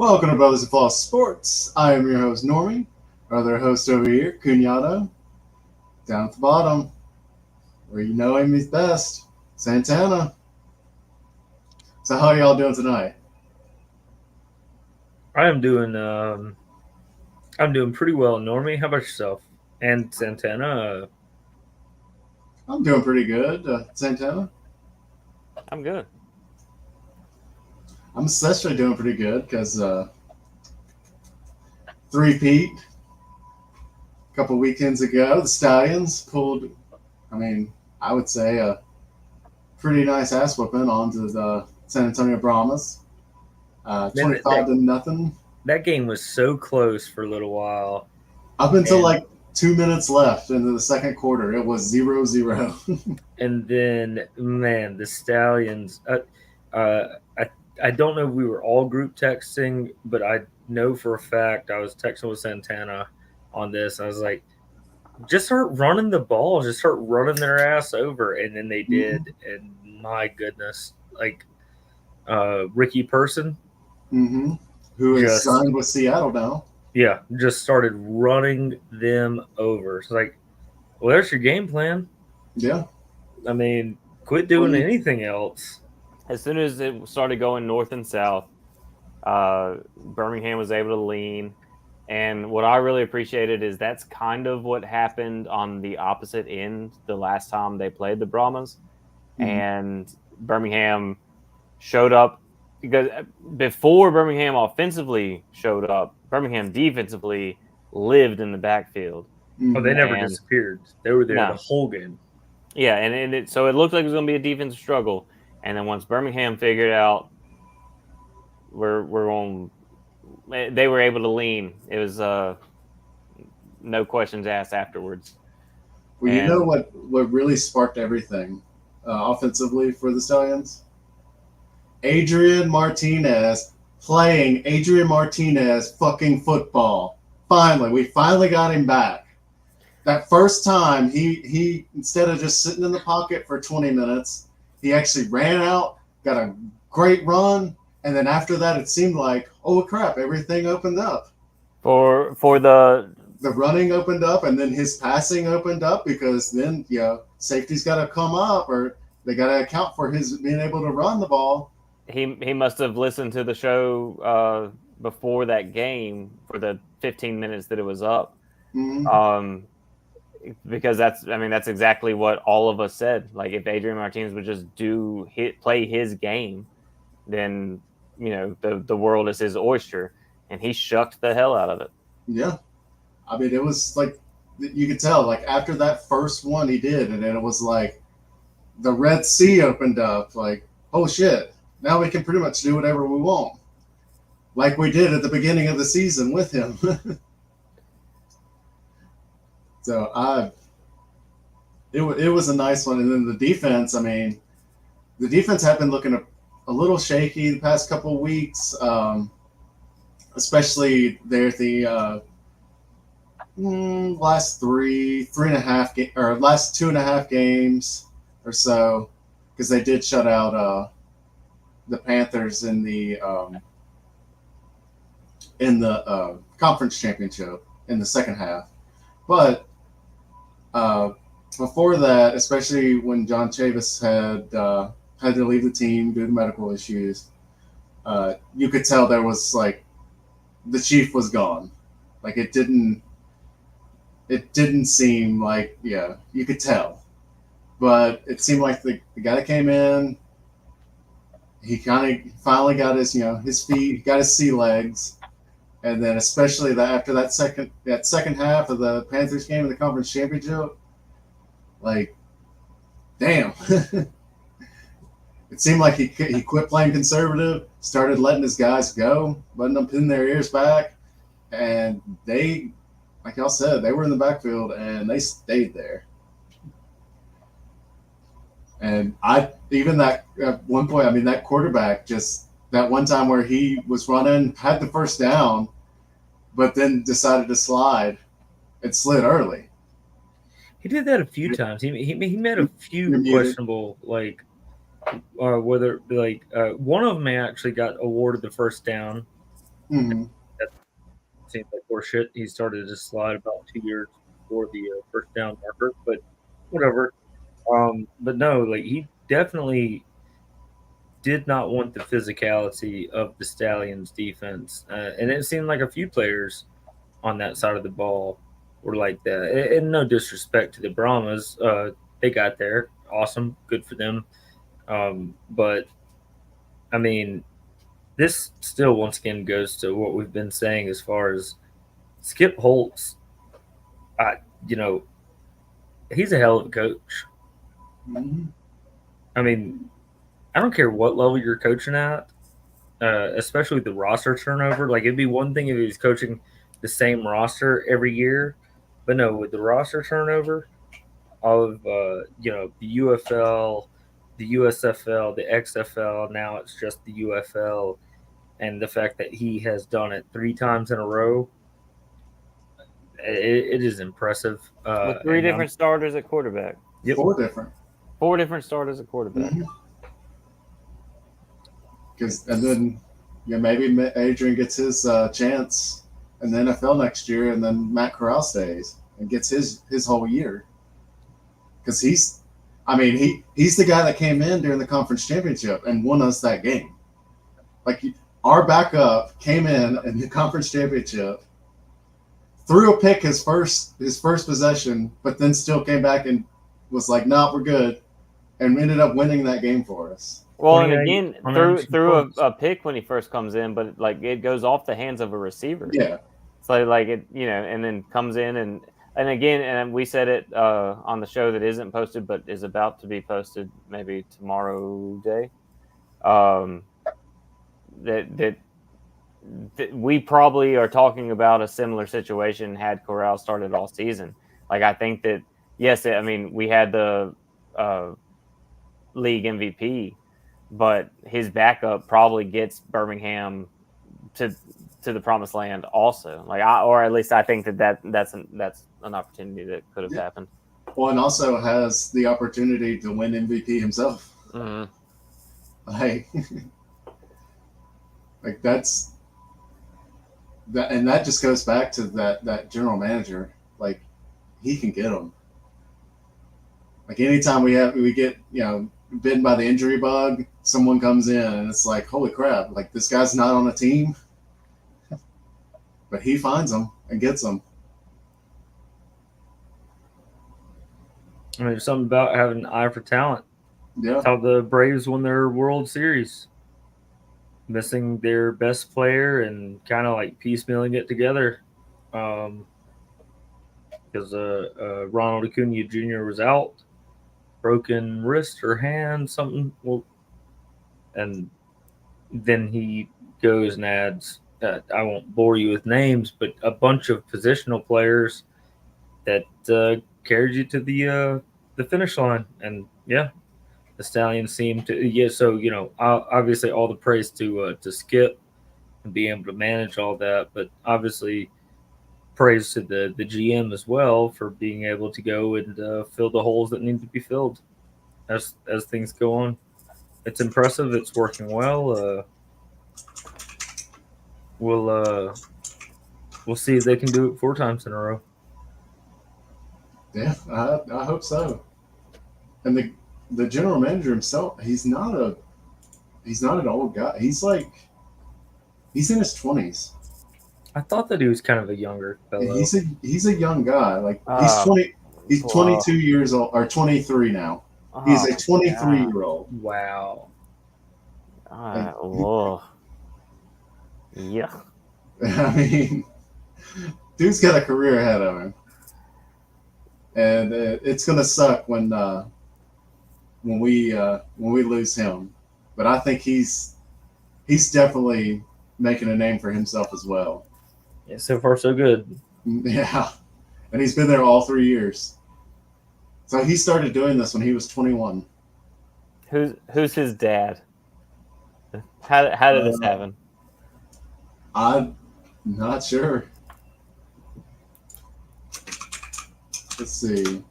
Welcome to Brothers-In-Flaw Sports. I am your host, Normie. Our other host over here, Cunyato. Down at the bottom, where you know him is best, Santana. So how are y'all doing tonight? I'm doing pretty well, Normie. How about yourself? And Santana? I'm doing pretty good, Santana. I'm good. I'm especially doing pretty good because three-peat a couple weekends ago, the Stallions pulled, I would say a pretty nice ass whooping onto the San Antonio Brahmas. Man, 25 to nothing. that game was so close for a little while. Up until And- like 2 minutes left into the second quarter, it was 0-0. And then, man, the Stallions. I don't know if we were all group texting, but I know for a fact I was texting with Santana on this. I was like, just start running the ball, just start running their ass over, and then they did. And my goodness, like Ricky Person, Mm-hmm. Who is Just- signed with Seattle now. yeah, just started running them over. It's like, well, there's your game plan. Yeah. I mean, quit doing Well, anything else. As soon as it started going north and south, Birmingham was able to lean. And what I really appreciated is that's kind of what happened on the opposite end the last time they played the Brahmas. Mhm. And Birmingham showed up because before Birmingham offensively showed up, Birmingham defensively lived in the backfield. Oh, they never And- disappeared. They were there No. the whole game. Yeah, and so it looked like it was going to be a defensive struggle. And then once Birmingham figured out we're on, they were able to lean. It was no questions asked afterwards. Well, you know And- what really sparked everything offensively for the Stallions? Adrian Martinez playing Adrian Martinez fucking football. Finally, we finally got him back. That first time, he instead of just sitting in the pocket for 20 minutes, he actually ran out, got a great run, and then after that, it seemed like, oh crap, everything opened up. For the The running opened up, and then his passing opened up because then safety's got to come up, or they got to account for his being able to run the ball. he must have listened to the show before that game for the 15 minutes that it was up. Mhm. Because that's exactly what all of us said. Like if Adrian Martinez would just play his game, then the world is his oyster, and he shucked the hell out of it. Yeah, I mean it was like you could tell like after that first one he did, and then it was like the Red Sea opened up. Like oh shit, now we can pretty much do whatever we want, like we did at the beginning of the season with him. So it was a nice one. And then the defense, I mean, the defense had been looking a little shaky the past couple of weeks, especially there at the last last 2.5 games or so, because they did shut out the Panthers in the conference championship in the second half, but. Before that, especially when John Chavis had to leave the team due to medical issues, you could tell there was like the chief was gone. Like it didn't seem like you could tell, but it seemed like the guy that came in, he kind of finally got his his feet, got his sea legs, and then especially after that second half of the Panthers game in the conference championship. Like, damn. It seemed like he quit playing conservative, started letting his guys go, letting them pin their ears back, and they, like y'all said, they were in the backfield and they stayed there. And even that at one point, I mean, that quarterback just that one time where he was running, had the first down, but then decided to slide and slid early. He did that a few times. He made a few You're muted. questionable, like whether like one of them actually got awarded the first down, Hmm. That seems like horseshit. He started to slide about 2 years before the first down marker, but whatever. But no, like he definitely did not want the physicality of the Stallions defense, and it seemed like a few players on that side of the ball were like that. And no disrespect to the Brahmas, they got there, awesome, good for them. But I mean, this still once again goes to what we've been saying as far as Skip Holtz. I, you know, he's a hell of a coach. Hmm. I mean, I don't care what level you're coaching at, especially the roster turnover. Like it'd be one thing if he was coaching the same roster every year, but no, with the roster turnover of the UFL, the USFL, the XFL. Now it's just the UFL, and the fact that he has done it 3 times in a row, it is impressive. With three And different starters at quarterback. yep, 4 different. 4 different starters at quarterback. And then maybe Adrian gets his chance in the NFL next year, and then Matt Corral stays and gets his whole year because he's the guy that came in during the conference championship and won us that game. Like our backup came in the conference championship, threw a pick his first possession, but then still came back and was like, "Nah, we're good," and ended up winning that game for us. Well, and 28 again, on threw 92 threw points. a pick when he first comes in, but like it goes off the hands of a receiver. Yeah, So like it, and then comes in and again, and we said it on the show that isn't posted, but is about to be posted maybe tomorrow day. Um, that we probably are talking about a similar situation had Corral started all season. Like I think that yes, I mean we had the uh, league MVP, but his backup probably gets Birmingham to the promised land also. Like or at least I think that's an opportunity that could have yeah. happened. Well, and also has the opportunity to win MVP himself. Mm-hmm. Like, like and that just goes back to that general manager. Like, he can get them. Like anytime we get bitten by the injury bug, someone comes in and it's like, holy crap! Like this guy's not on a team, but he finds them and gets them. I mean, there's something about having an eye for talent. Yeah. That's how the Braves won their World Series, missing their best player and kind of like piecemealing it together. Because Ronald Acuna Jr. was out, broken wrist or hand, something. Well, and then he goes and adds. I won't bore you with names, but a bunch of positional players that carried you to the finish line. And yeah, the Stallions seem to So obviously all the praise to Skip and being able to manage all that, but obviously praise to the GM as well for being able to go and fill the holes that need to be filled as things go on. It's impressive. It's working well. We'll we'll see if they can do it 4 times in a row. Yeah, I hope so. And the general manager himself, he's not an old guy. He's in his 20s. I thought that he was kind of a younger fellow. He's a young guy. Like he's Whoa. 22 years old or 23 now. He's a 23-year-old. Wow. Whoa. Yeah. I mean, dude's got a career ahead of him, and it's gonna suck when we lose him. But I think he's definitely making a name for himself as well. Yeah, so far so good. Yeah, and he's been there all 3 years. So he started doing this when he was 21. Who's his dad? How did this happen? I'm not sure. Let's see.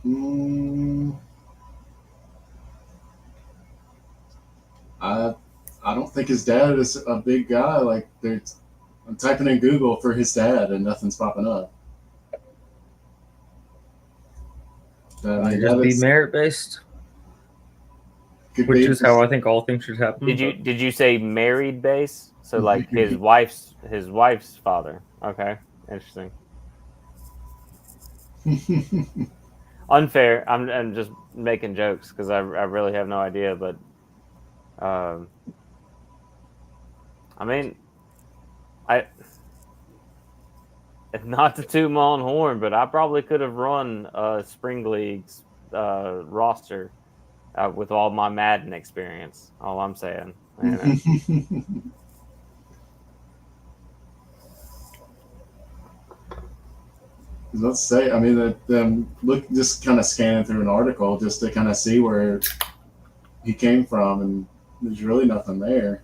Hmm. I don't think his dad is a big guy. Like, I'm typing in Google for his dad, and nothing's popping up. Might just be merit based, which is how I think all things should happen. Did you say married base? So like his wife's father. Okay, interesting. Unfair. I'm just making jokes because I really have no idea, but I mean, not to toot my own horn, but I probably could have run a spring leagues roster with all my Madden experience. All I'm saying. Let's say, I mean, look, just kind of scanning through an article just to kind of see where he came from, and there's really nothing there.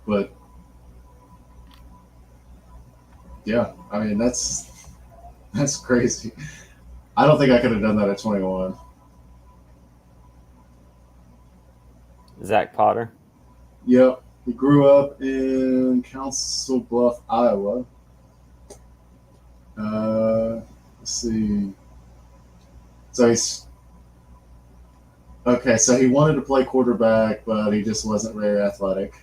But yeah, I mean, that's crazy. I don't think I could have done that at 21. Zach Potter. Yep. He grew up in Council Bluff, Iowa. Let's see. So so he wanted to play quarterback, but he just wasn't very athletic.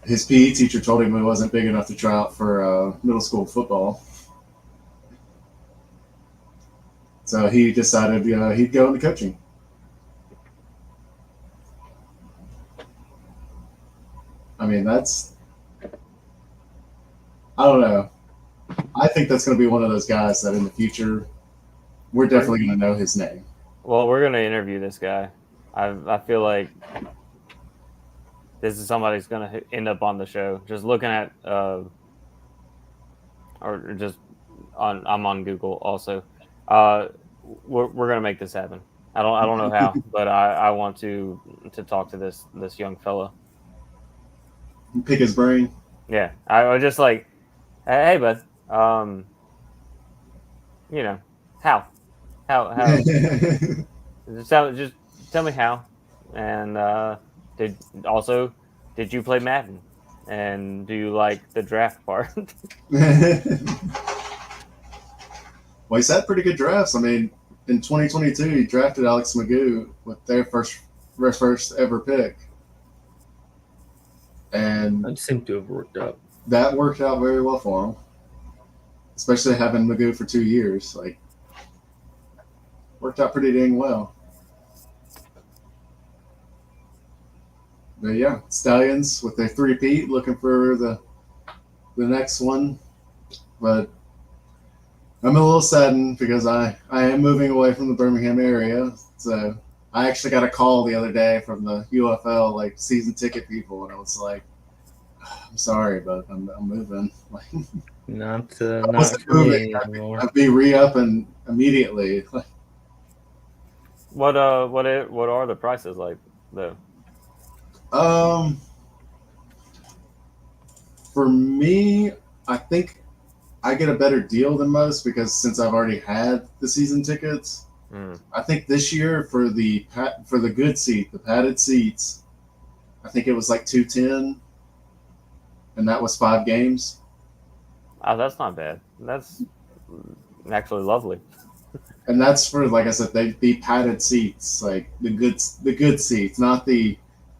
His PE teacher told him he wasn't big enough to try out for middle school football. So he decided he'd go into coaching. I mean, I don't know. I think that's going to be one of those guys that in the future, we're definitely going to know his name. Well, we're going to interview this guy. I feel like this is somebody who's going to end up on the show. Just looking at, I'm on Google also. We're going to make this happen. I don't know how, but I want to talk to this young fella. Pick his brain. Yeah, I was just like, hey, bud, how? just tell me how. And did you play Madden? And do you like the draft part? Well, he's had pretty good drafts. I mean, in 2022, he drafted Alex Magoo with their first ever pick. And that seemed to have worked out. That worked out very well for him, especially having Magoo for 2 years. Like, worked out pretty dang well. But yeah, Stallions with their 3-peat, looking for the next one. But I'm a little saddened because I am moving away from the Birmingham area. So I actually got a call the other day from the UFL like season ticket people, and I was like, I'm sorry, but I'm moving. Like, not for me anymore. I'd be re-upping immediately. What are the prices like though? For me, I think I get a better deal than most because since I've already had the season tickets, I think this year for the good seat, the padded seats, I think it was like $210, and that was 5 games. Oh, that's not bad. That's actually lovely. And that's for, like I said, the padded seats, like the good seats, not the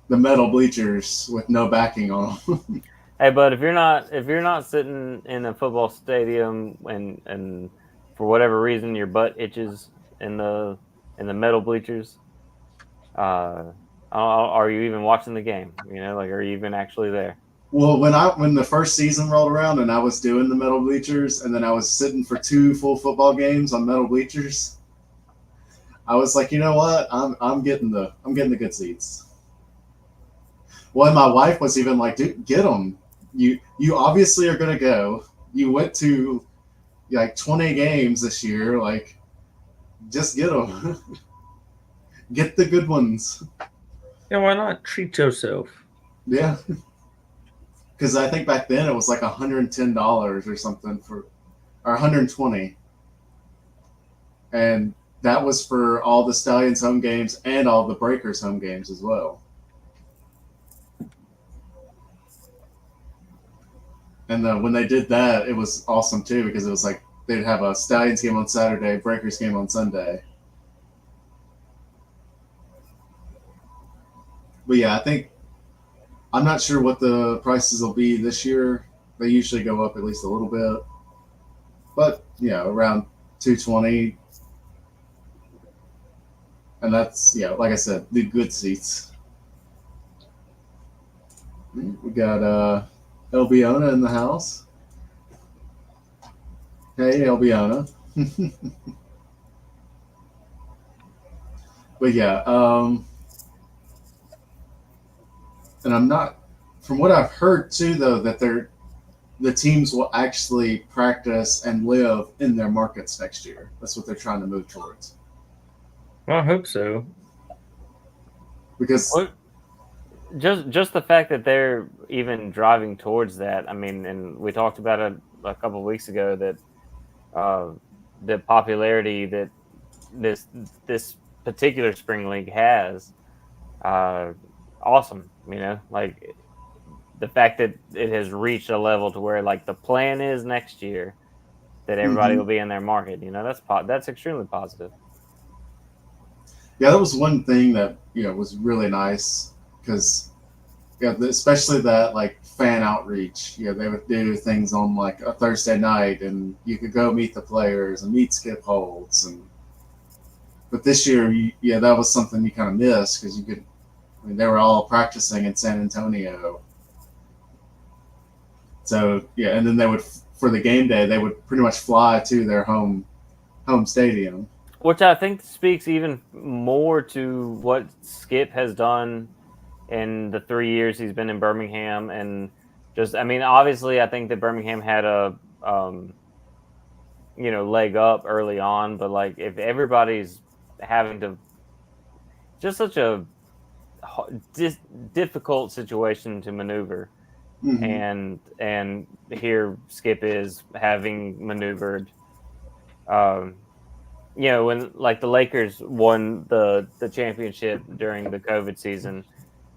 metal bleachers with no backing on them. Hey, but if you're not sitting in a football stadium and for whatever reason your butt itches in the metal bleachers, are you even watching the game? Like, are you even actually there? Well, when the first season rolled around and I was doing the metal bleachers, and then I was sitting for 2 full football games on metal bleachers, I was like, you know what? I'm getting the good seats. Well, and my wife was even like, dude, get them. You obviously are gonna go. You went to like 20 games this year. Like, just get them. Get the good ones. Yeah, why not? Treat yourself. Yeah. because I think back then it was like $110 or something or 120, and that was for all the Stallions home games and all the Breakers home games as well. And when they did that, it was awesome too because it was like they'd have a Stallions game on Saturday, Breakers game on Sunday. But yeah, I'm not sure what the prices will be this year. They usually go up at least a little bit, but around 220, and that's like I said, the good seats. We got Elbiona in the house. Hey, Elbiona. But yeah, and I'm not. From what I've heard too, though, that the teams will actually practice and live in their markets next year. That's what they're trying to move towards. Well, I hope so. Because just the fact that they're even driving towards that. I mean, and we talked about it a couple of weeks ago that the popularity that this particular spring league has, awesome. Like the fact that it has reached a level to where like the plan is next year that everybody will be in their market. That's extremely positive. Yeah, that was one thing that was really nice because especially that like fan outreach. They would do things on like a Thursday night, and you could go meet the players and meet Skip Holtz. But this year, that was something you kind of missed because you could. I mean, they were all practicing in San Antonio. So and then they would for the game day they would pretty much fly to their home stadium. Which I think speaks even more to what Skip has done in the 3 years he's been in Birmingham. And obviously I think that Birmingham had a, leg up early on, but like if everybody's having to, just such a difficult situation to maneuver. And here Skip is having maneuvered, when like the Lakers won the championship during the COVID season,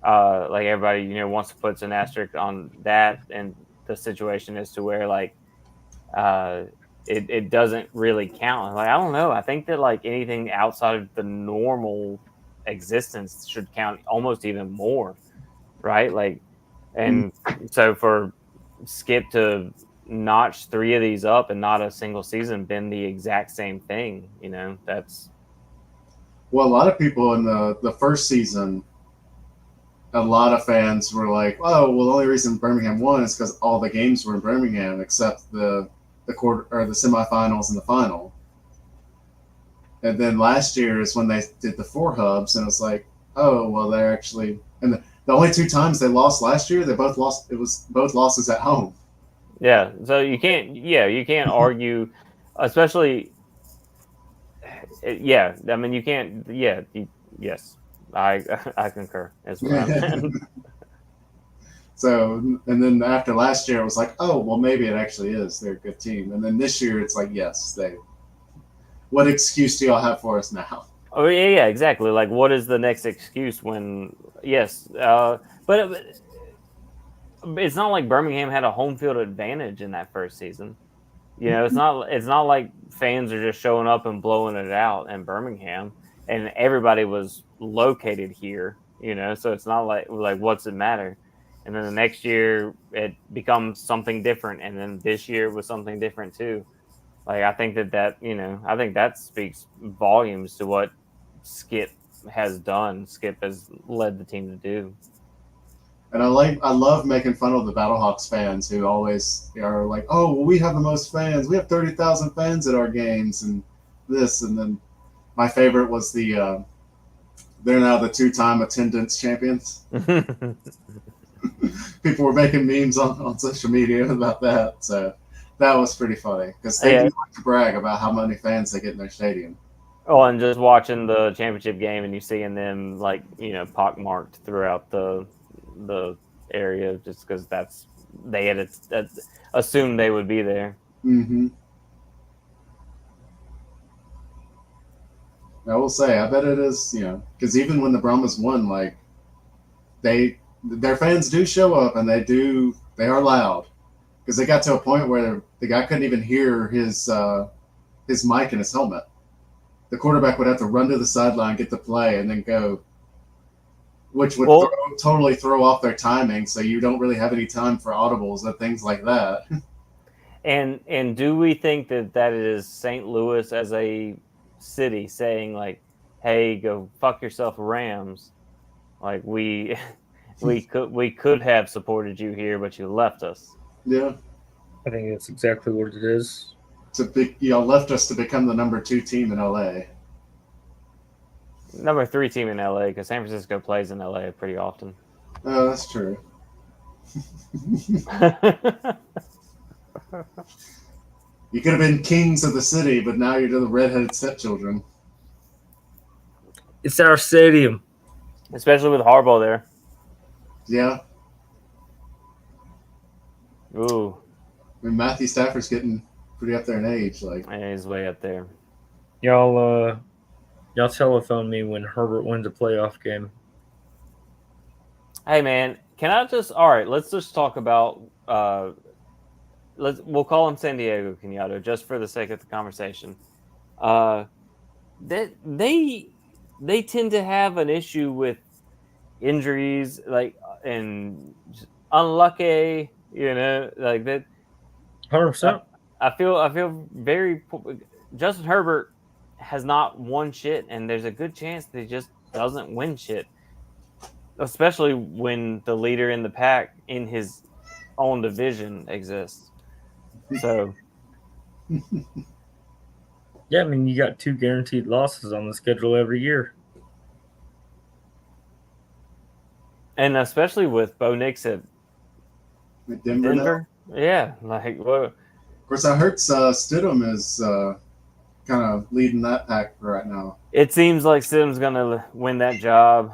like everybody, wants to put an asterisk on that and the situation as to where like it doesn't really count. Like, I don't know. I think that like anything outside of the normal existence should count almost even more, right? Like, and so for Skip to notch 3 of these up and not a single season been the exact same thing, that's. Well, a lot of people in the first season, a lot of fans were like, "Oh, well, the only reason Birmingham won is because all the games were in Birmingham except the quarter or the semifinals and the final." And then last year is when they did the 4 hubs, and it was like, "Oh, well, they're actually." And the only 2 times they lost last year, they both lost. It was both losses at home. Yeah, so you can't argue, especially. Yeah, I mean, you can't. Yeah, yes, I concur as well. So, and then after last year, it was like, oh, well, maybe it actually is. They're a good team. And then this year, it's like, yes, they. What excuse do y'all have for us now? Oh yeah, exactly. Like, what is the next excuse when? Yes, but it's not like Birmingham had a home field advantage in that first season. It's not like fans are just showing up and blowing it out in Birmingham, and everybody was located here. So it's not like what's it matter? And then the next year it becomes something different, and then this year was something different too. Like I think I think that speaks volumes to what Skip has done. Skip has led the team to do. And I love making fun of the Battlehawks fans who always are like, oh, well, we have the most fans. We have 30,000 fans at our games and this. And then my favorite was they're now the 2-time attendance champions. People were making memes on social media about that. So that was pretty funny because they do like to brag about how many fans they get in their stadium. Oh, and just watching the championship game and you seeing them pockmarked throughout the area just because that's they had assumed they would be there. Mm-hmm. I will say, I bet it is, because even when the Brahmas won, like their fans do show up and they are loud because they got to a point where the guy couldn't even hear his mic in his helmet. The quarterback would have to run to the sideline, get the play, and then go, which would totally throw off their timing. So you don't really have any time for audibles and things like that. And do we think that is St. Louis as a city saying like, "Hey, go fuck yourself, Rams"? Like we could have supported you here, but you left us. Yeah, I think that's exactly what it is. Left us to become the number 2 team in LA. Number 3 team in LA, because San Francisco plays in LA pretty often. Oh, that's true. You could have been kings of the city, but now you're the redheaded stepchildren. It's our stadium. Especially with Harbaugh there. Yeah. Ooh. I mean, Matthew Stafford's getting pretty up there in age. Yeah, he's way up there. Y'all telephone me when Herbert wins a playoff game. Hey man, all right, let's just talk about we'll call him San Diego Kenyatta just for the sake of the conversation. They tend to have an issue with injuries, and unlucky, like that. 100%. I feel very. Justin Herbert has not won shit, and there's a good chance that he just doesn't win shit, especially when the leader in the pack in his own division exists. So, yeah, I mean, you got 2 guaranteed losses on the schedule every year. and especially with Bo Nix at Denver. Yeah, like what? Of course, that hurts. Stidham is kind of leading that pack right now. It seems like Stidham's gonna win that job,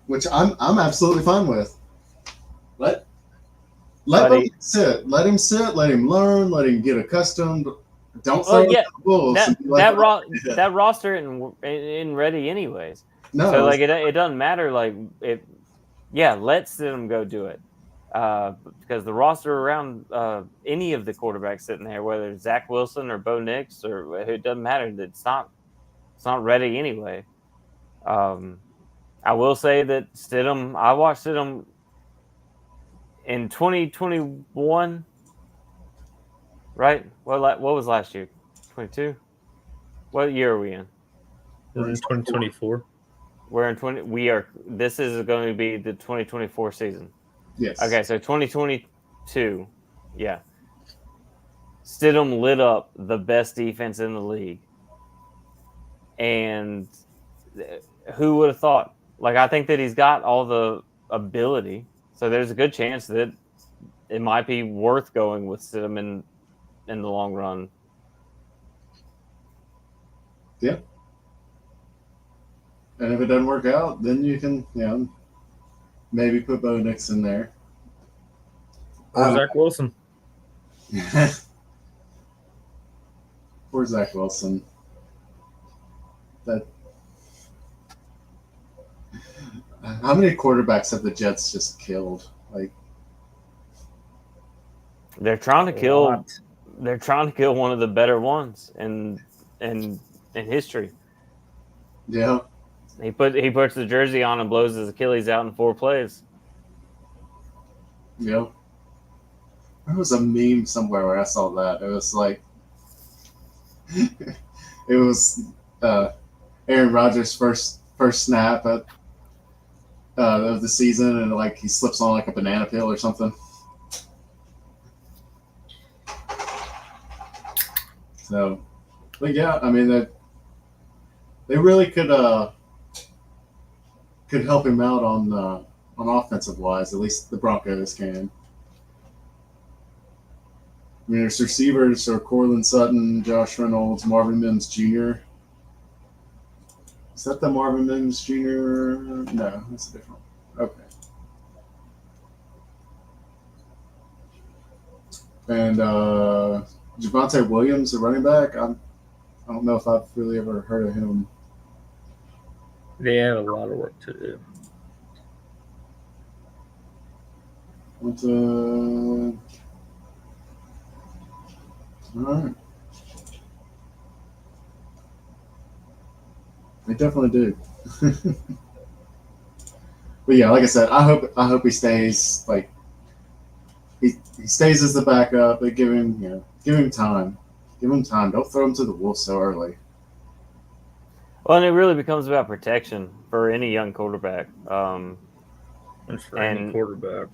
which I'm absolutely fine with. Let him sit. Let him sit. Let him learn. Let him get accustomed. Don't throw the Bulls. That roster isn't ready anyways. No. So like it doesn't matter. Like let Stidham go do it. Because the roster around any of the quarterbacks sitting there, whether it's Zach Wilson or Bo Nix or it doesn't matter. It's not ready anyway. I will say that Stidham. I watched Stidham in 2021. Right? What was last year? 22. What year are we in? We're in 2024. We're in 20. We are. This is going to be the 2024 season. Yes. Okay, so 2022, yeah. Stidham lit up the best defense in the league, and who would have thought? Like, I think that he's got all the ability, so there's a good chance that it might be worth going with Stidham in the long run. Yeah. And if it doesn't work out, then you can, maybe put Bo Nix in there. Or Zach Wilson. Poor Zach Wilson. How many quarterbacks have the Jets just killed? Like, they're trying to kill. They're trying to kill one of the better ones in history. Yeah. He puts the jersey on and blows his Achilles out in 4 plays. Yep. There was a meme somewhere where I saw that. It was like, it was Aaron Rodgers' first snap of the season, and like he slips on like a banana peel or something. So, but yeah, I mean they really could help him out on offensive wise. At least the Broncos can. I mean, his receivers are Cortland Sutton, Josh Reynolds, Marvin Mims Jr. Is that the Marvin Mims Jr.? No, that's a different one. Okay. And Javonte Williams, the running back. I don't know if I've really ever heard of him. They have a lot of work to do. But, all right. They definitely do. But yeah, like I said, I hope he stays. Like he stays as the backup. But give him time. Give him time. Don't throw him to the wolves so early. Well, and it really becomes about protection for any young quarterback. And for any quarterback.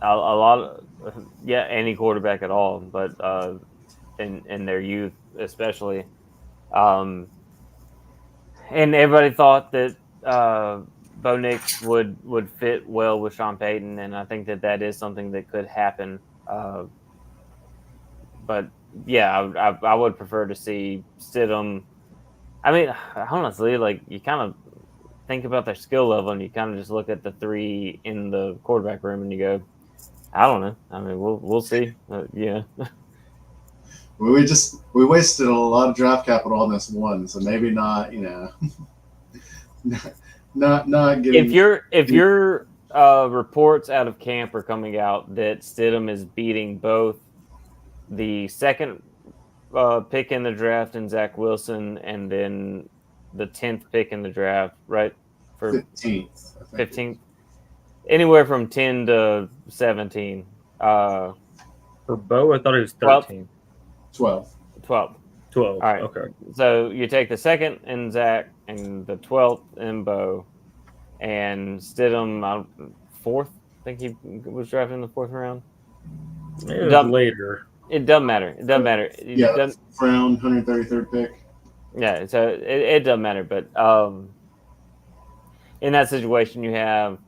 A lot of any quarterback at all, but in their youth especially. And everybody thought that Bo Nix would fit well with Sean Payton, and I think that is something that could happen. But yeah, I would prefer to see Stidham. I mean, honestly, like you kind of think about their skill level, and you kind of just look at the three in the quarterback room, and you go, I don't know. I mean, we'll see. Yeah. We wasted a lot of draft capital on this one, so maybe not. Not getting. If your reports out of camp are coming out that Stidham is beating both the second pick in the draft in Zach Wilson and then the 10th pick in the draft, right? For 15th. Anywhere from 10 to 17. For Bo, I thought he was 13. 12. All right. Okay. So you take the second in Zach and the 12th in Bo, and Stidham, fourth. I think he was drafted in the 4th round. It was later. It doesn't matter. Round 133rd pick. Yeah, so it doesn't matter. But in that situation, you have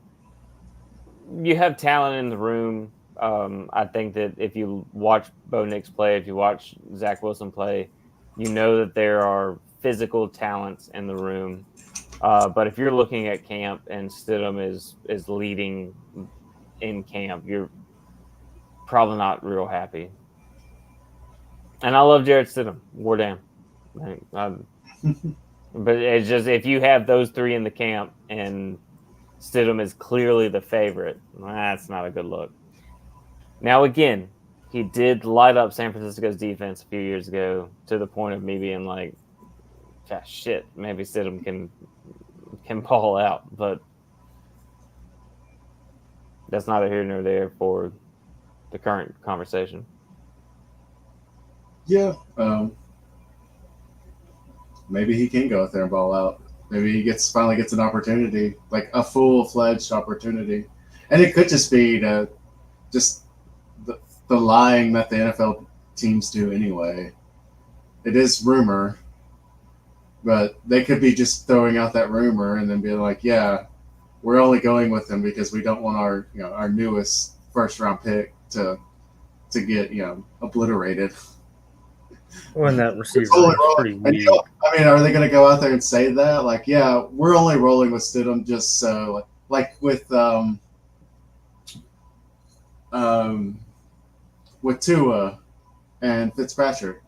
talent in the room. I think that if you watch Bo Nix play, if you watch Zach Wilson play, you know that there are physical talents in the room. But if you're looking at camp and Stidham is leading in camp, you're probably not real happy. And I love Jarrett Stidham. War damn. But it's just if you have those three in the camp and Stidham is clearly the favorite, that's not a good look. Now, again, he did light up San Francisco's defense a few years ago to the point of me being like, gosh, shit, maybe Stidham can ball out. But that's neither here nor there for the current conversation. Yeah. Maybe he can go out there and ball out. Maybe he finally gets an opportunity, like a full-fledged opportunity. And it could just be just the lying that the NFL teams do anyway. It is rumor, but they could be just throwing out that rumor and then being like, yeah, we're only going with him because we don't want our newest first-round pick to get obliterated. When that receiver is pretty weak. Are they going to go out there and say that? Like, yeah, we're only rolling with Stidham just so, like with Tua and Fitzpatrick.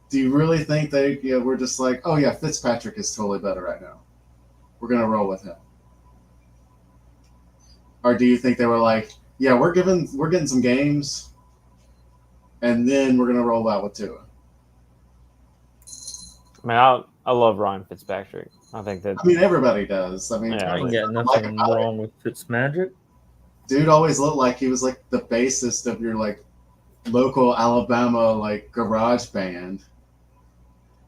Do you really think we're just like, oh yeah, Fitzpatrick is totally better right now. We're going to roll with him. Or do you think they were like, yeah, we're getting some games, and then we're going to roll out with Tua? I mean, I love Ryan Fitzpatrick. I think that. I mean, everybody does. I mean, I ain't got nothing wrong with Fitzmagic. Dude always looked like he was like the bassist of your like local Alabama like garage band,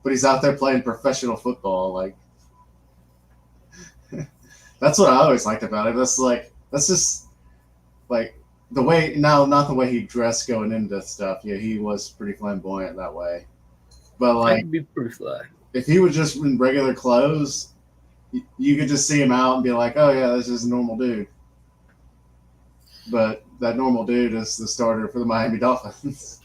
but he's out there playing professional football. Like, that's what I always liked about it. That's just like the way not the way he dressed going into stuff. Yeah, he was pretty flamboyant that way. But like, I'd be pretty fly. If he was just in regular clothes, you could just see him out and be like, "Oh yeah, this is a normal dude." But that normal dude is the starter for the Miami Dolphins.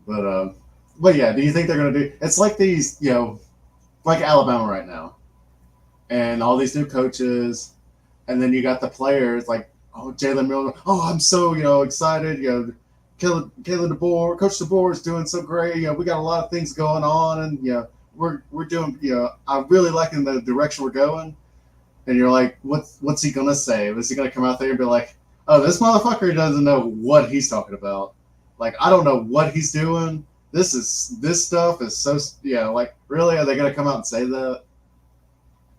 But yeah, do you think they're going to do? It's like these, like Alabama right now, and all these new coaches, and then you got the players like oh, Jalen Miller, oh, I'm so, excited. Coach DeBoer is doing so great. We got a lot of things going on, and we're doing. I'm really liking the direction we're going. And you're like, what's he gonna say? Is he gonna come out there and be like, oh, this motherfucker doesn't know what he's talking about? Like, I don't know what he's doing. This stuff is so, like, really? Are they gonna come out and say that?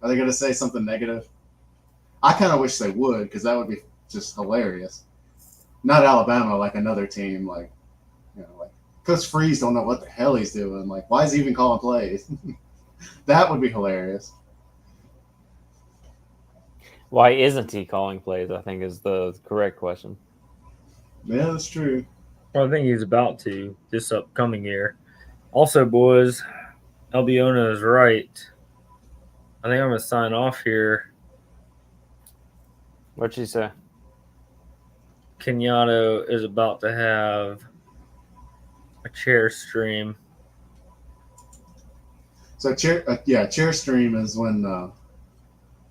Are they gonna say something negative? I kind of wish they would, because that would be just hilarious. Not Alabama, like another team, like, like Coach Freeze don't know what the hell he's doing. Like, why is he even calling plays? That would be hilarious. Why isn't he calling plays? I think is the correct question. Yeah, that's true. Well, I think he's about to this upcoming year. Also, boys, Albiona is right. I think I'm going to sign off here. What'd she say? Kenyatta is about to have a chair stream. So chair stream is when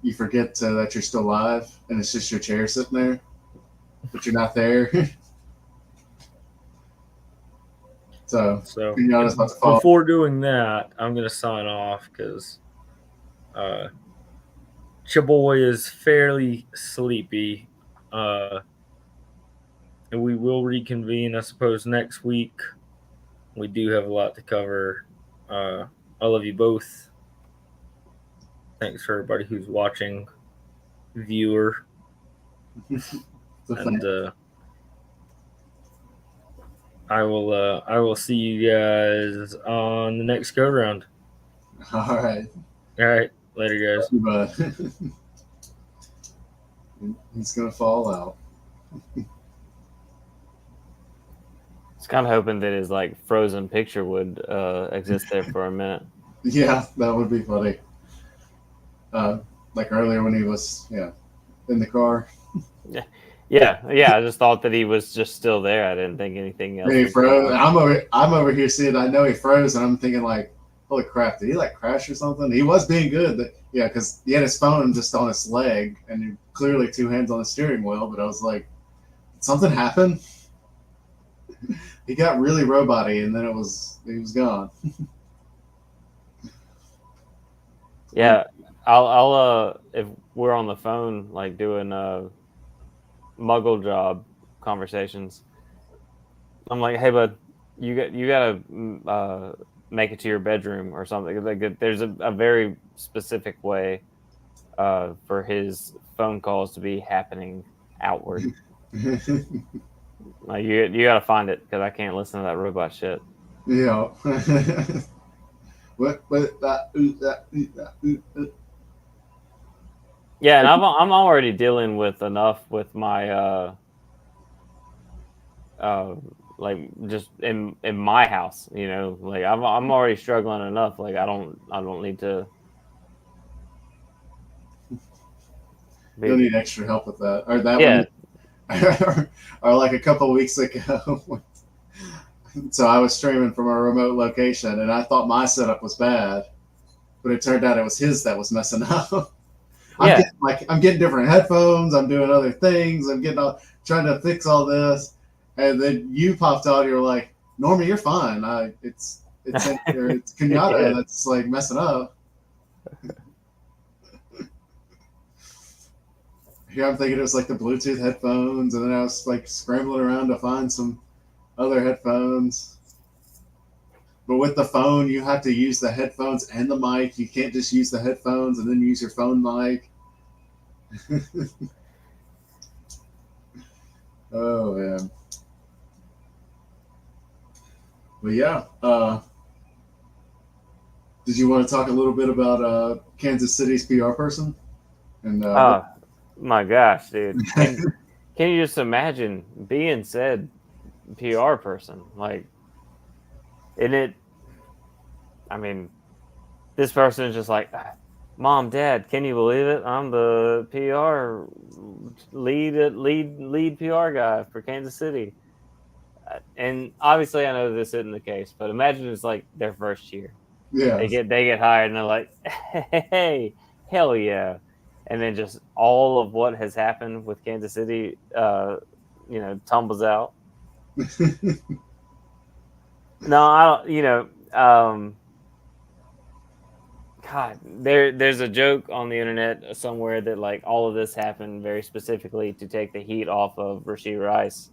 you forget that you're still live and it's just your chair sitting there, but you're not there. so Kenyatta's about to fall. Before doing that, I'm going to sign off because Chaboy is fairly sleepy. And we will reconvene, I suppose, next week. We do have a lot to cover. I love you both. Thanks for everybody who's watching, viewer. And I will see you guys on the next go round. All right. Later, guys. He's gonna fall out. I was kind of hoping that his like frozen picture would exist there for a minute. Yeah, that would be funny. Like earlier when he was in the car. Yeah. I just thought that he was just still there. I didn't think anything else. He froze. I'm over here seeing. I know he froze, and I'm thinking like, holy crap! Did he like crash or something? He was being good. Because he had his phone just on his leg, and clearly 2 hands on the steering wheel. But I was like, did something happen? He got really robot-y, and then he was gone. Yeah, I'll if we're on the phone like doing muggle job conversations, I'm like, hey bud, you gotta make it to your bedroom or something. Like, there's a very specific way for his phone calls to be happening outward. Like you gotta find it because I can't listen to that robot shit. Yeah. Yeah, and I'm already dealing with enough with my like just in my house, like I'm already struggling enough. Like I don't need to. You don't need extra help with that, or that one, or like a couple of weeks ago. So I was streaming from a remote location, and I thought my setup was bad, but it turned out it was his that was messing up. I'm getting different headphones. I'm doing other things. I'm trying to fix all this, and then you popped out. You're like, Norman, you're fine. It's Kenyatta that's like messing up. Here I'm thinking it was like the Bluetooth headphones, and then I was like scrambling around to find some other headphones. But with the phone, you have to use the headphones and the mic. You can't just use the headphones and then use your phone mic. Oh, man. But yeah. Did you want to talk a little bit about Kansas City's PR person? And my gosh, dude. Can you just imagine being said PR person? Like, isn't it? I mean, this person is just like, Mom, Dad, can you believe it? I'm the PR lead PR guy for Kansas City. And obviously I know this isn't the case, but imagine it's like their first year. Yeah. They get hired and they're like, hey, hell yeah. and then just all of what has happened with Kansas City, tumbles out. No, I don't. God, there's a joke on the internet somewhere that like all of this happened very specifically to take the heat off of Rashee Rice.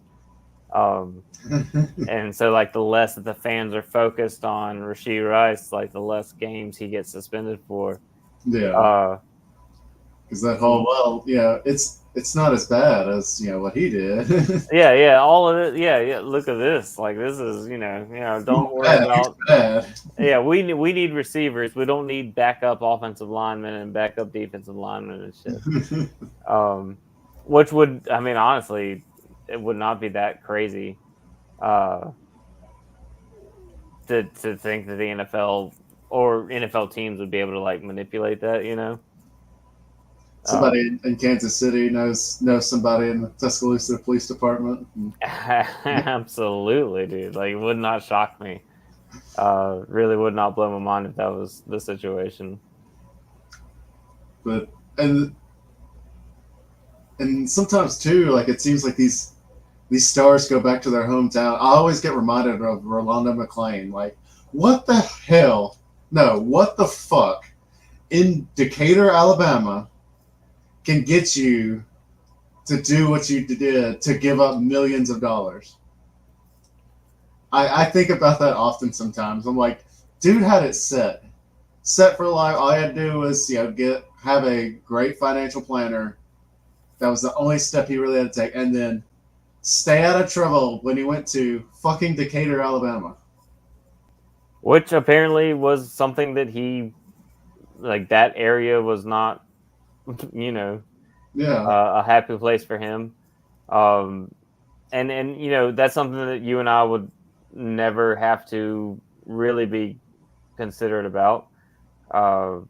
And so like the less that the fans are focused on Rashee Rice, like the less games he gets suspended for. Yeah. Because that whole it's not as bad as what he did. yeah, all of it. Yeah. Look at this. Like this is don't worry about. Bad. Yeah, we need receivers. We don't need backup offensive linemen and backup defensive linemen and shit. Which would, I mean, honestly, it would not be that crazy to think that the NFL or NFL teams would be able to like manipulate that, Somebody in Kansas City knows somebody in the Tuscaloosa Police Department. Absolutely, dude. Like, it would not shock me. Really would not blow my mind if that was the situation. But and sometimes too, like it seems like these stars go back to their hometown. I always get reminded of Rolando McClain. Like, what the hell? No, what the fuck? In Decatur, Alabama, can get you to do what you did to give up millions of dollars. I think about that often sometimes. I'm like, dude had it set for life. All I had to do was have a great financial planner. That was the only step he really had to take, and then stay out of trouble when he went to fucking Decatur, Alabama. Which apparently was something that he, like, that area was not, a happy place for him. And that's something that you and I would never have to really be considerate about. I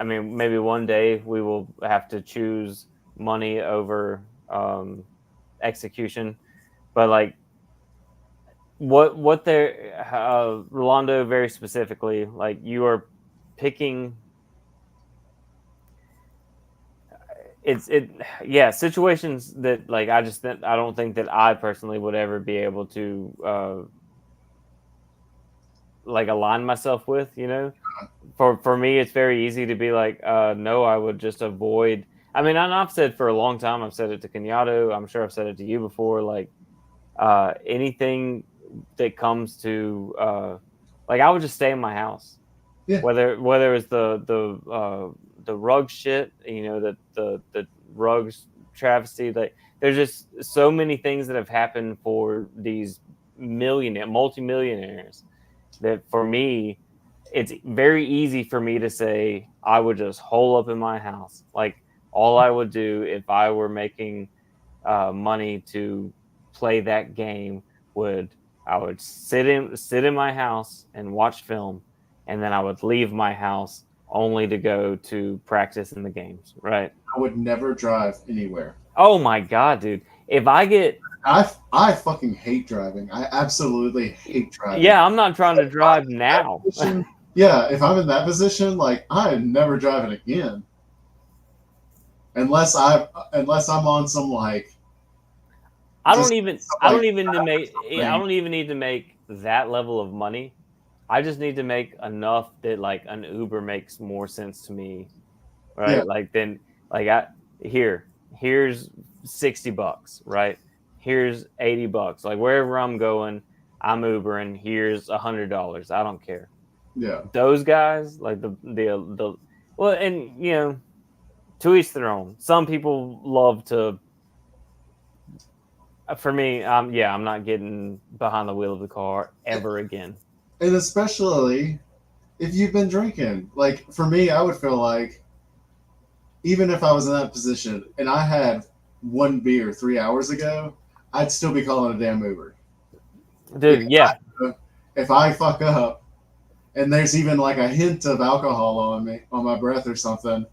mean, maybe one day we will have to choose money over execution, but like what they're Rolando very specifically, like you are picking. Situations that like I don't think that I personally would ever be able to like align myself with, For me, it's very easy to be like, no, I would just avoid. I mean, I've said for a long time, I've said it to Kenyatta. I'm sure I've said it to you before. Like anything that comes to, like, I would just stay in my house. Yeah. Whether it's the rug shit, the rugs travesty. Like, there's just so many things that have happened for these multimillionaires that for me, it's very easy for me to say I would just hole up in my house. Like, all I would do if I were making money to play that game I would sit in my house and watch film, and then I would leave my house only to go to practice in the games. Right? I would never drive anywhere. Oh my god, dude! If I get I fucking hate driving. I absolutely hate driving. Yeah, I'm not trying to drive now. Yeah, if I'm in that position, like I'm never driving again, unless I'm on some like. I don't even need to make that level of money. I just need to make enough that like an Uber makes more sense to me, right? Yeah. Like then, like here's $60, right? Here's $80. Like wherever I'm going, I'm Ubering. Here's $100. I don't care. Yeah. Those guys, like the well, and to each their own. Some people love to. For me, I'm not getting behind the wheel of the car ever again. And especially if you've been drinking. Like for me, I would feel like even if I was in that position and I had one beer 3 hours ago, I'd still be calling a damn Uber. Dude, if I fuck up and there's even like a hint of alcohol on my breath or something,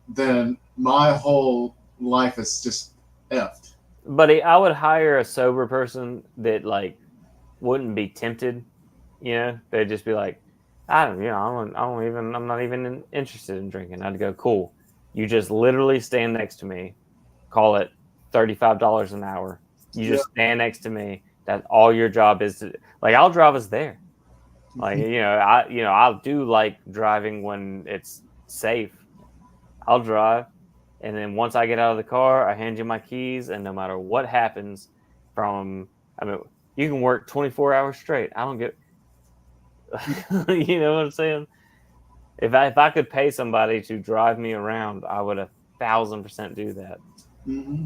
then my whole life is just effed. Buddy, I would hire a sober person that like wouldn't be tempted. They'd just be like, I'm not even interested in drinking. I'd go, cool. You just literally stand next to me, call it $35 an hour. You Yeah. just stand next to me. That's all your job is to, like, I'll drive us there. Like, I'll do like driving when it's safe. I'll drive. And then once I get out of the car, I hand you my keys. And no matter what happens I mean, you can work 24 hours straight. I don't get, you know what I'm saying? If I could pay somebody to drive me around, I would 1,000% do that. Hmm.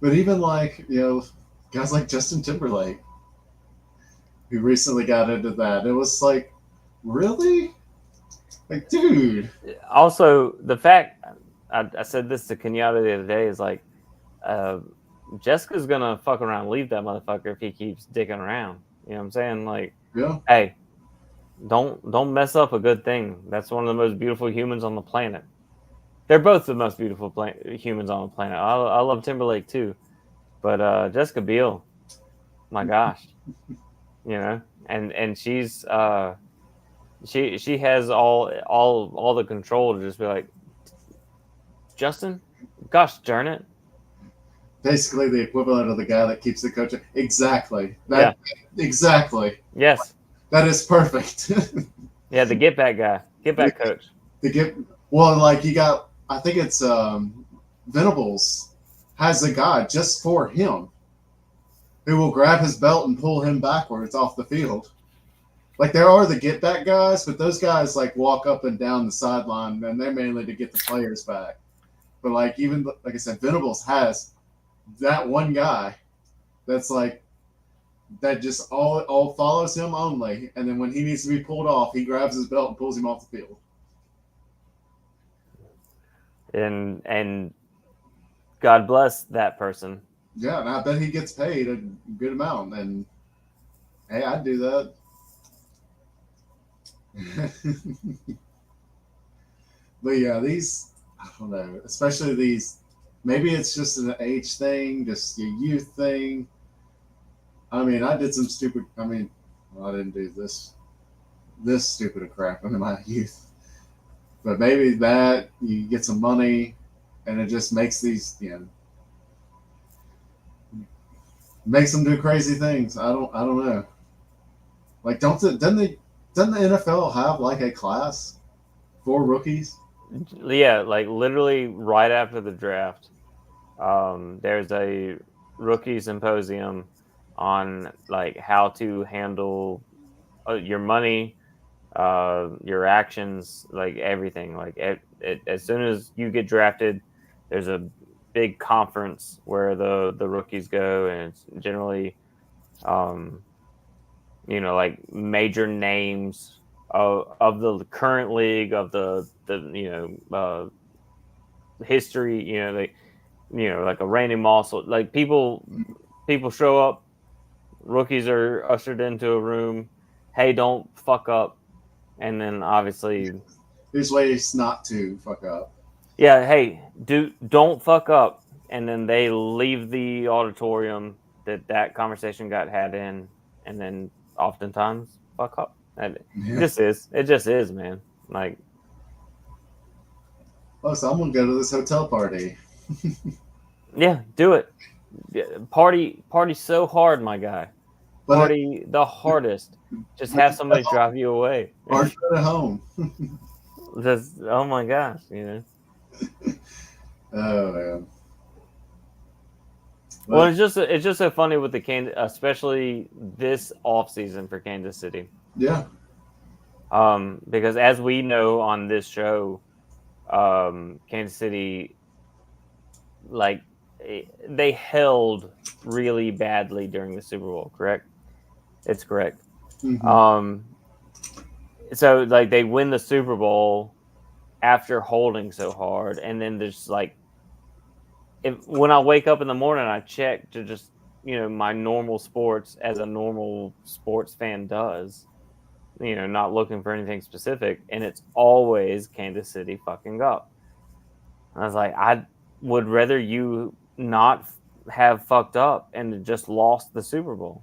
But even like, guys like Justin Timberlake, who recently got into that, it was like, really? Like, dude. Also, the fact I said this to Kenyatta the other day is like, uh, Jessica's gonna fuck around and leave that motherfucker if he keeps dicking around. You know what I'm saying? Like, Yeah. hey, don't mess up a good thing. That's one of the most beautiful humans on the planet. They're both the most beautiful humans on the planet. I love Timberlake too, but Jessica Biel, my gosh, and she has all the control to just be like, Justin, gosh darn it, Basically the equivalent of the guy that keeps the coach. Exactly. yeah, Exactly. yes, That is perfect. yeah, the get back guy, get back coach. To get well, like you got, I think it's Venables has a guy just for him who will grab his belt and pull him backwards off the field. Like there are the get back guys, but those guys like walk up and down the sideline, and they're mainly to get the players back. But like even like I said, Venables has that one guy that's like that just all follows him only, and then when he needs to be pulled off, he grabs his belt and pulls him off the field. And God bless that person. Yeah, and I bet he gets paid a good amount. And hey, I'd do that. But yeah, these, I don't know, especially these, maybe it's just an age thing, just a youth thing. I mean, I did some stupid, well, I didn't do this stupid crap in my youth. But maybe that, you get some money and it just makes these, makes them do crazy things. I don't know. Like, doesn't the NFL have like a class for rookies? Yeah, like literally right after the draft, there's a rookie symposium on like how to handle your money, your actions, like everything. Like as soon as you get drafted, there's a big conference where the rookies go, and it's generally, um, like major names of the current league, of the history. Like a Randy Moss, like people show up, rookies are ushered into a room. Hey, don't fuck up, and then obviously, There's ways not to fuck up. yeah, hey, don't fuck up, and then they leave the auditorium that conversation got had in, and then oftentimes fuck up. And Yeah. it just is, man. Like, Oh, so I'm gonna go to this hotel party. yeah, do it. Yeah, party so hard, my guy. But Party the hardest. Just have somebody drive you away. or sit at home. Just, oh my gosh, Oh man. Well, But, it's just so funny with the especially this off season for Kansas City. yeah. Because as we know on this show, Kansas City, like, they held really badly during the Super Bowl. Correct? It's correct. Mm-hmm. So like they win the Super Bowl after holding so hard, and then there's like, when I wake up in the morning, I check to just my normal sports as a normal sports fan does, not looking for anything specific, and it's always Kansas City fucking up. And I was like, I would rather you not have fucked up and just lost the Super Bowl.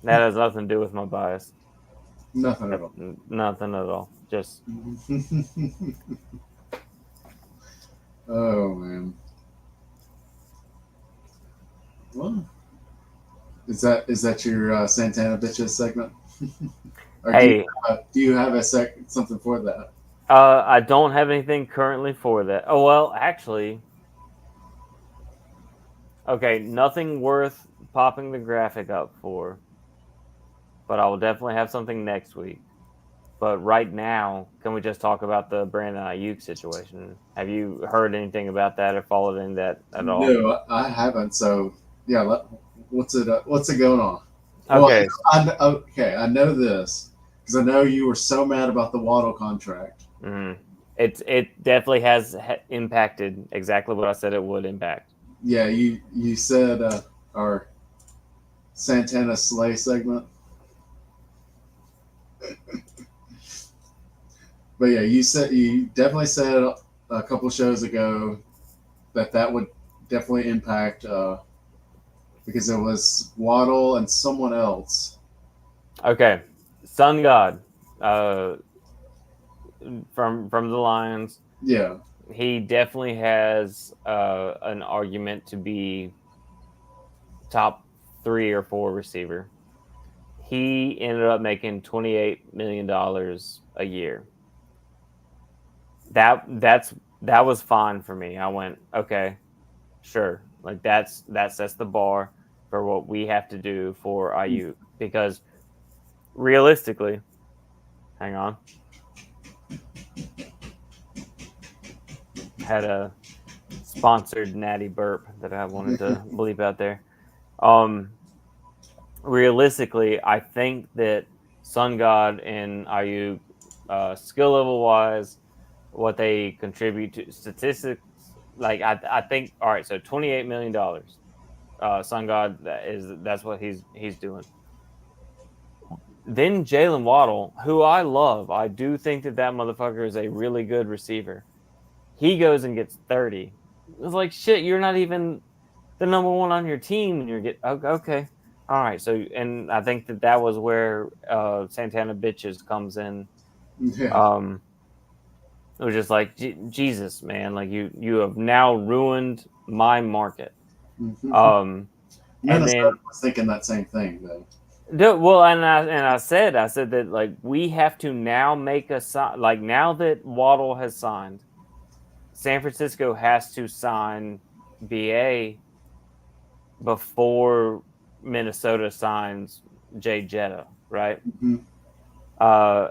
That has nothing to do with my bias. Nothing at all. Nothing at all. Just Oh man. Well, is that your Santana bitches segment? Or hey, do you have something for that? I don't have anything currently for that. Oh well, actually, okay, nothing worth popping the graphic up for, but I will definitely have something next week. But right now, can we just talk about the Brandon Ayuk situation? Have you heard anything about that or followed in that at all? No, I haven't. So yeah, what's it going on? Well, Okay. okay, I know this because I know you were so mad about the Waddle contract. Mm-hmm. It definitely has impacted exactly what I said it would impact. Yeah, you said our Santana Slay segment, but yeah, you definitely said a couple shows ago that would definitely impact because it was Waddle and someone else. Okay, Sun God, from the Lions, Yeah. he definitely has an argument to be top 3 or 4 receiver. He ended up making $28 million a year. That was fine for me. I went, okay, sure. Like that sets the bar for what we have to do for Ayuk because realistically, hang on, had a sponsored natty burp that I wanted to bleep out there. Um, realistically, I think that Sun God and Ayuk, skill level wise, what they contribute to statistics, like I think, all right, so $28 million. Sun God that's what he's doing. Then Jalen Waddle, who I love, I do think that motherfucker is a really good receiver. He goes and gets 30. It's like shit. You're not even the number one on your team, and you're get okay. All right, so and I think that was where Santana bitches comes in. Yeah. Um, it was just like Jesus, man, like you have now ruined my market. Um, and Minnesota then was thinking that same thing though. well, I said that like we have to now make a sign. Like now that Waddle has signed, San Francisco has to sign BA before Minnesota signs Jay Jetta, right? Mm-hmm.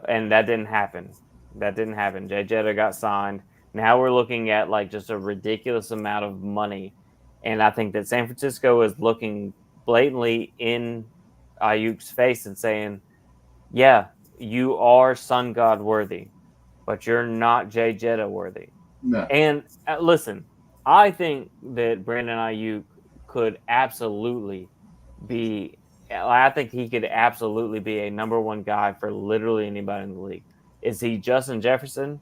And that didn't happen. That didn't happen. Jay Jetta got signed. Now we're looking at like just a ridiculous amount of money, and I think that San Francisco is looking blatantly in Ayuk's face and saying, "Yeah, you are Sun God worthy, but you're not Jay Jetta worthy." No. And listen, I think that Brandon Ayuk could absolutely be. I think he could absolutely be a number one guy for literally anybody in the league. Is he Justin Jefferson?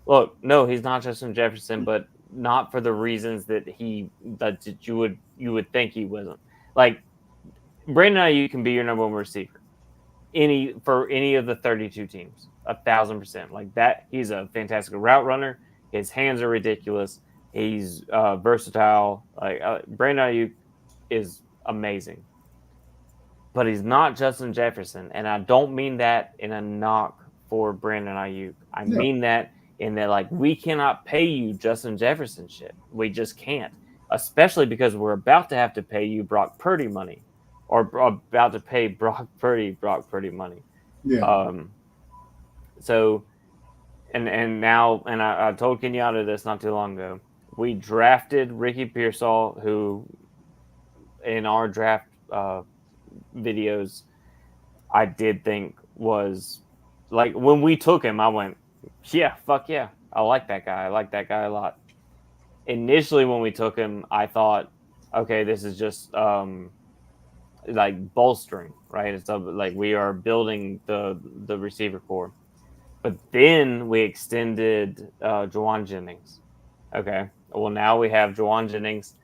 Look, no, he's not Justin Jefferson, but not for the reasons that you would think he wasn't. Like Brandon Ayuk can be your number one receiver for any of the 32 teams, 1,000%. Like that, he's a fantastic route runner. His hands are ridiculous. He's versatile. Like Brandon Ayuk is amazing, but he's not Justin Jefferson, and I don't mean that in a knock for Brandon Ayuk. I Yeah. mean that in that like we cannot pay you Justin Jefferson shit. We just can't, especially because we're about to have to pay you Brock Purdy money, or about to pay Brock Purdy money. Yeah. Um, so now I told Kenyatta this not too long ago. We drafted Ricky Pearsall, who in our draft videos I did think was like when we took him, I went, yeah, fuck yeah, I like that guy. I like that guy a lot. Initially, when we took him, I thought, okay, this is just like bolstering, right? It's like we are building the receiver core. But then we extended Juwan Jennings. Okay. Well, now we have Juwan Jennings,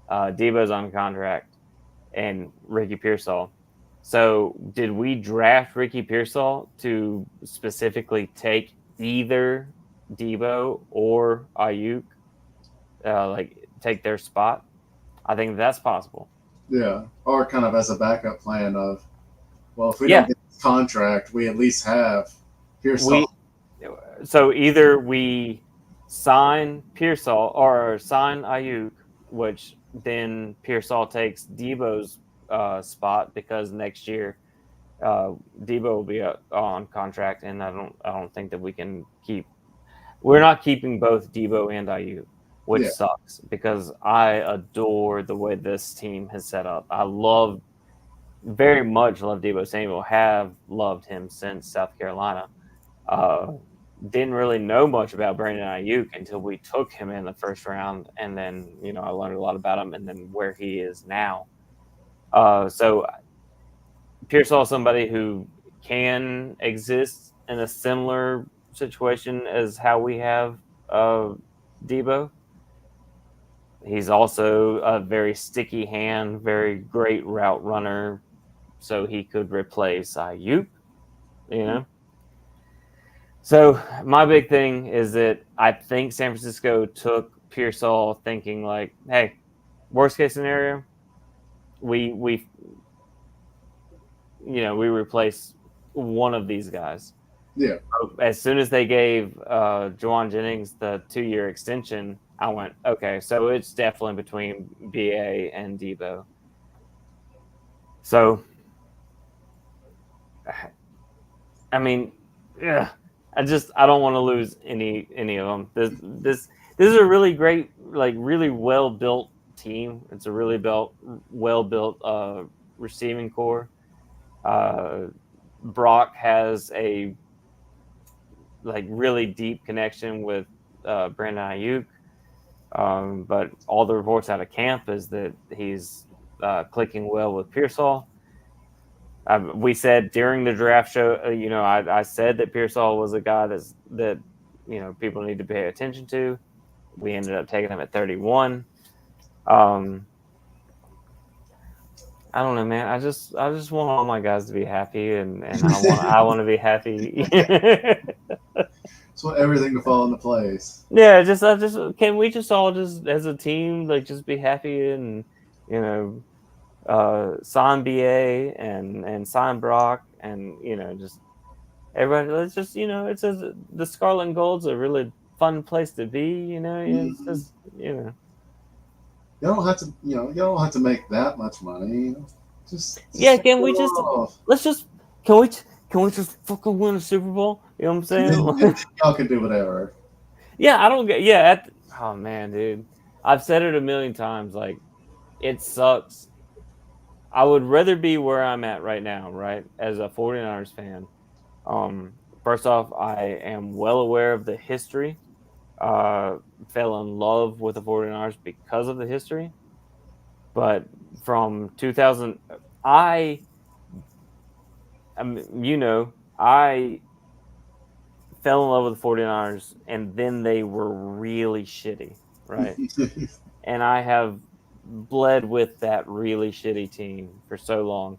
Debo's on contract, and Ricky Pearsall. So, did we draft Ricky Pearsall to specifically take either Debo or Ayuk, like take their spot? I think that's possible. Yeah, or kind of as a backup plan of, well, if we Yeah, don't get this contract, we at least have we. Pearsall. So either we sign Pearsall or sign Ayuk, which then Pearsall takes Debo's spot because next year Debo will be on contract, and I don't think that we can keep. We're not keeping both Debo and Ayuk, which Yeah, sucks because I adore the way this team has set up. I very much love Debo Samuel. Have loved him since South Carolina. Uh, didn't really know much about Brandon Ayuk until we took him in the first round, and then I learned a lot about him, and then where he is now. So Pearsall is somebody who can exist in a similar situation as how we have Debo. He's also a very sticky hand, very great route runner, so he could replace Ayuk. You know. So my big thing is that I think San Francisco took Pearsall thinking like, hey, worst case scenario, we we replace one of these guys. yeah. As soon as they gave Juwan Jennings the 2-year extension, I went, okay, so it's definitely between BA and Debo. So, I mean, yeah, I don't want to lose any of them. This is a really great, like really well built team. It's a really well built receiving core. Brock has a like really deep connection with Brandon Ayuk, but all the reports out of camp is that he's clicking well with Pearsall. We said during the draft show, I said that Pearsall was a guy that people need to pay attention to. We ended up taking him at 31. I don't know, man. I just want all my guys to be happy, and I want to be happy. Just want everything to fall into place. Yeah, I just can we just all just as a team like just be happy and sign BA and sign Brock and just everybody. Let's just it says the Scarlet and Gold's a really fun place to be. It's just You don't have to, you don't have to make that much money. Just yeah. show Can it we just off. let's just can we just fucking win a Super Bowl? You know what I'm saying? Y'all can do whatever. Yeah, I don't get yeah. Oh man, dude, I've said it a million times. Like it sucks. I would rather be where I'm at right now, right? As a 49ers fan. First off, I am well aware of the history. Fell in love with the 49ers because of the history. But from 2000, I I fell in love with the 49ers and then they were really shitty, right? And I have bled with that really shitty team for so long.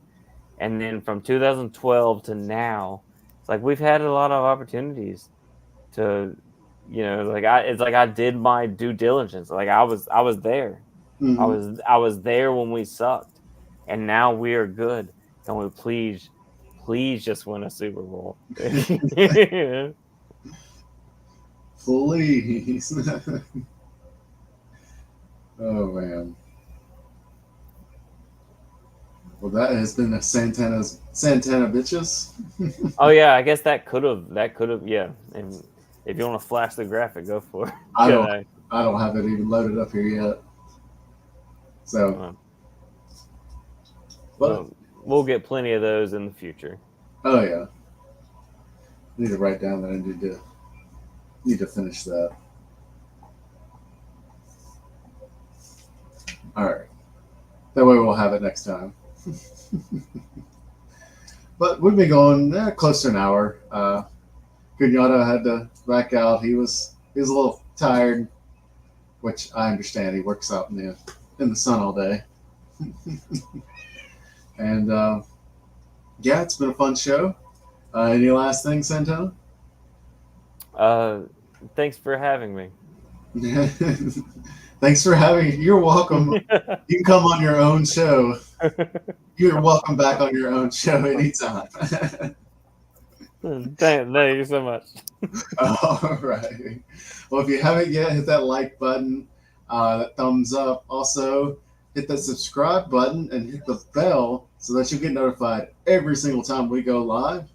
And then from 2012 to now, it's like we've had a lot of opportunities to, it's like I did my due diligence. Like I was there. Mhm. I was there when we sucked, and now we are good. Can we please just win a Super Bowl? Please. Oh man. Well, that has been a Santana bitches. Oh yeah, I guess that could have yeah. And if you want to flash the graphic, go for it. I don't. Good, I don't have it even loaded up here yet. So, but well, we'll get plenty of those in the future. oh yeah, I need to write down that I need to finish that. All right, that way we'll have it next time. But we've been going close to an hour. Cunhata had to back out. He was a little tired, which I understand. He works out in the sun all day, and Yeah, it's been a fun show. Any last things, Santana? Thanks for having me. Thanks for having. You're welcome. You can come on your own show. You're welcome back on your own show anytime. Thank you so much. All right. Well, if you haven't yet, hit that like button, that thumbs up. Also, hit that subscribe button and hit the bell so that you get notified every single time we go live.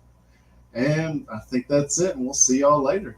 And I think that's it, and we'll see y'all later.